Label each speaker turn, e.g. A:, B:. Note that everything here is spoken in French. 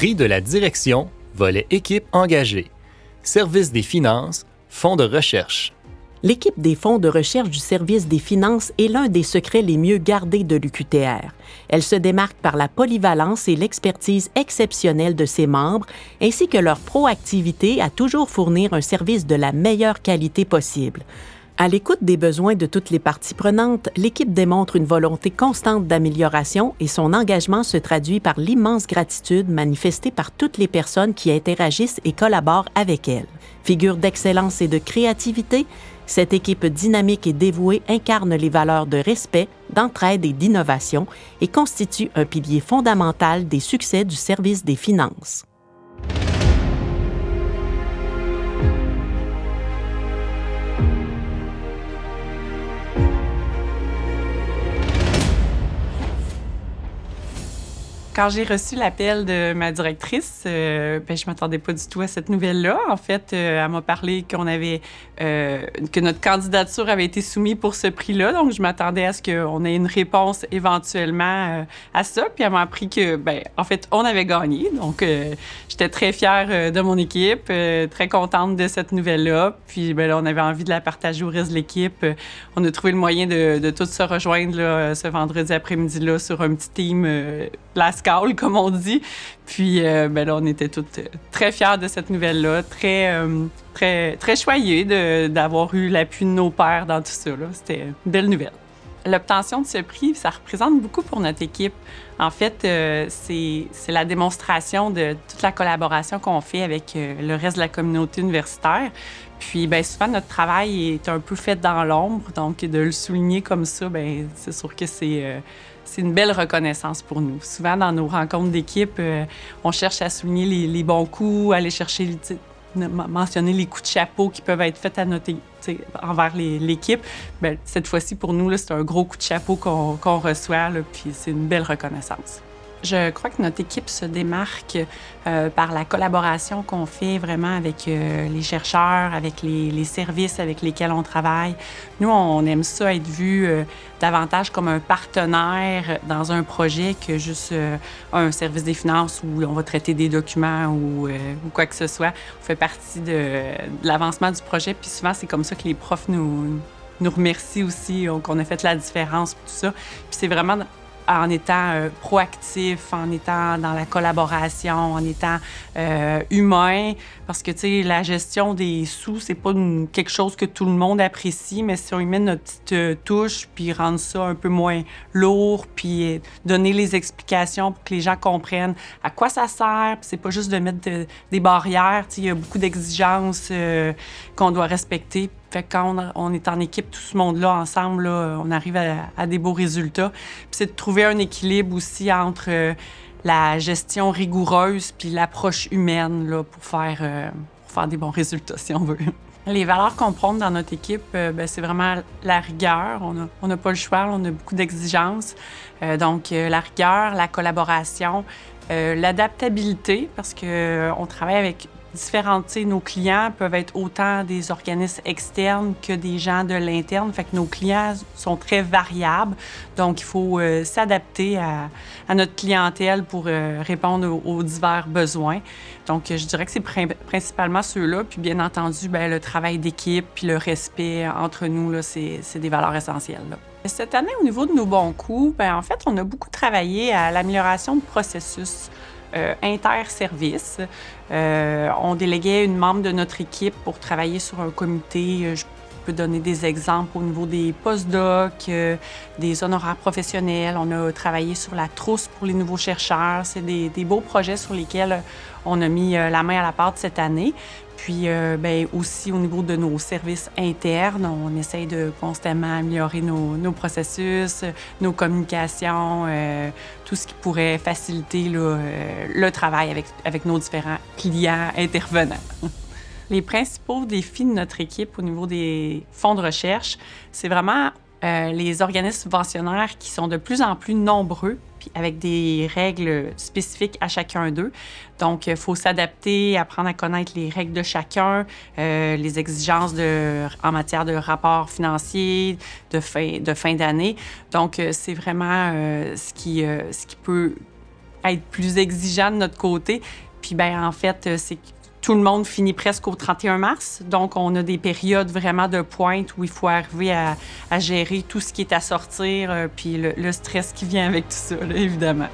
A: Prix de la direction, volet équipe engagée. Service des finances, fonds de recherche.
B: L'équipe des fonds de recherche du service des finances est l'un des secrets les mieux gardés de l'UQTR. Elle se démarque par la polyvalence et l'expertise exceptionnelle de ses membres, ainsi que leur proactivité à toujours fournir un service de la meilleure qualité possible. À l'écoute des besoins de toutes les parties prenantes, l'équipe démontre une volonté constante d'amélioration et son engagement se traduit par l'immense gratitude manifestée par toutes les personnes qui interagissent et collaborent avec elle. Figure d'excellence et de créativité, cette équipe dynamique et dévouée incarne les valeurs de respect, d'entraide et d'innovation et constitue un pilier fondamental des succès du service des finances.
C: Quand j'ai reçu l'appel de ma directrice, je m'attendais pas du tout à cette nouvelle-là. En fait, elle m'a parlé que notre candidature avait été soumise pour ce prix-là. Donc, je m'attendais à ce qu'on ait une réponse éventuellement à ça. Puis elle m'a appris que, en fait, on avait gagné. Donc, j'étais très fière de mon équipe, très contente de cette nouvelle-là. Puis, là, on avait envie de la partager au reste de l'équipe. On a trouvé le moyen de tous se rejoindre là, ce vendredi après-midi-là sur un petit team Last Call, comme on dit. Puis là, on était toutes très fiers de cette nouvelle-là, très choyés d'avoir eu l'appui de nos pairs dans tout ça, là. C'était une belle nouvelle. L'obtention de ce prix, ça représente beaucoup pour notre équipe. En fait, c'est la démonstration de toute la collaboration qu'on fait avec le reste de la communauté universitaire. Puis, souvent, notre travail est un peu fait dans l'ombre. Donc, de le souligner comme ça, c'est sûr que c'est une belle reconnaissance pour nous. Souvent, dans nos rencontres d'équipe, on cherche à souligner les bons coups, aller chercher, mentionner les coups de chapeau qui peuvent être faits à envers l'équipe. Cette fois-ci, pour nous, là, c'est un gros coup de chapeau qu'on reçoit, là, puis c'est une belle reconnaissance. Je crois que notre équipe se démarque par la collaboration qu'on fait vraiment avec les chercheurs, avec les services avec lesquels on travaille. Nous, on aime ça être vu davantage comme un partenaire dans un projet que juste un service des finances où on va traiter des documents ou quoi que ce soit. On fait partie de l'avancement du projet, puis souvent, c'est comme ça que les profs nous remercient aussi, qu'on a fait la différence, tout ça. Puis c'est vraiment en étant proactif, en étant dans la collaboration, en étant humain. Parce que, tu sais, la gestion des sous, c'est pas quelque chose que tout le monde apprécie, mais si on y met notre petite touche, puis rendre ça un peu moins lourd, puis donner les explications pour que les gens comprennent à quoi ça sert, puis c'est pas juste de mettre des barrières. Tu sais, il y a beaucoup d'exigences qu'on doit respecter. Fait que quand on est en équipe, tout ce monde-là, ensemble, là, on arrive à des beaux résultats. Puis c'est de trouver un équilibre aussi entre la gestion rigoureuse puis l'approche humaine là, pour faire des bons résultats, si on veut. Les valeurs qu'on prône dans notre équipe, c'est vraiment la rigueur. On n'a pas le choix, on a beaucoup d'exigences. Donc, la rigueur, la collaboration, l'adaptabilité, parce qu'on travaille avec différentes, nos clients peuvent être autant des organismes externes que des gens de l'interne. Fait que nos clients sont très variables. Donc, il faut s'adapter à notre clientèle pour répondre aux divers besoins. Donc, je dirais que c'est principalement ceux-là. Puis, bien entendu, le travail d'équipe puis le respect entre nous, là, c'est des valeurs essentielles, là. Cette année, au niveau de nos bons coups, en fait, on a beaucoup travaillé à l'amélioration de processus interservices. On déléguait une membre de notre équipe pour travailler sur un comité. Je peux donner des exemples au niveau des postdocs, des honoraires professionnels. On a travaillé sur la trousse pour les nouveaux chercheurs. C'est des beaux projets sur lesquels on a mis la main à la pâte cette année. Puis aussi au niveau de nos services internes, on essaye de constamment améliorer nos processus, nos communications, tout ce qui pourrait faciliter le travail avec nos différents clients intervenants. Les principaux défis de notre équipe au niveau des fonds de recherche, c'est vraiment les organismes subventionnaires qui sont de plus en plus nombreux, puis avec des règles spécifiques à chacun d'eux. Donc, il faut s'adapter, apprendre à connaître les règles de chacun, les exigences en matière de rapports financiers, de fin d'année. Donc, c'est vraiment ce qui peut être plus exigeant de notre côté. Puis, en fait, c'est que tout le monde finit presque au 31 mars. Donc, on a des périodes vraiment de pointe où il faut arriver à gérer tout ce qui est à sortir, puis le stress qui vient avec tout ça, là, évidemment.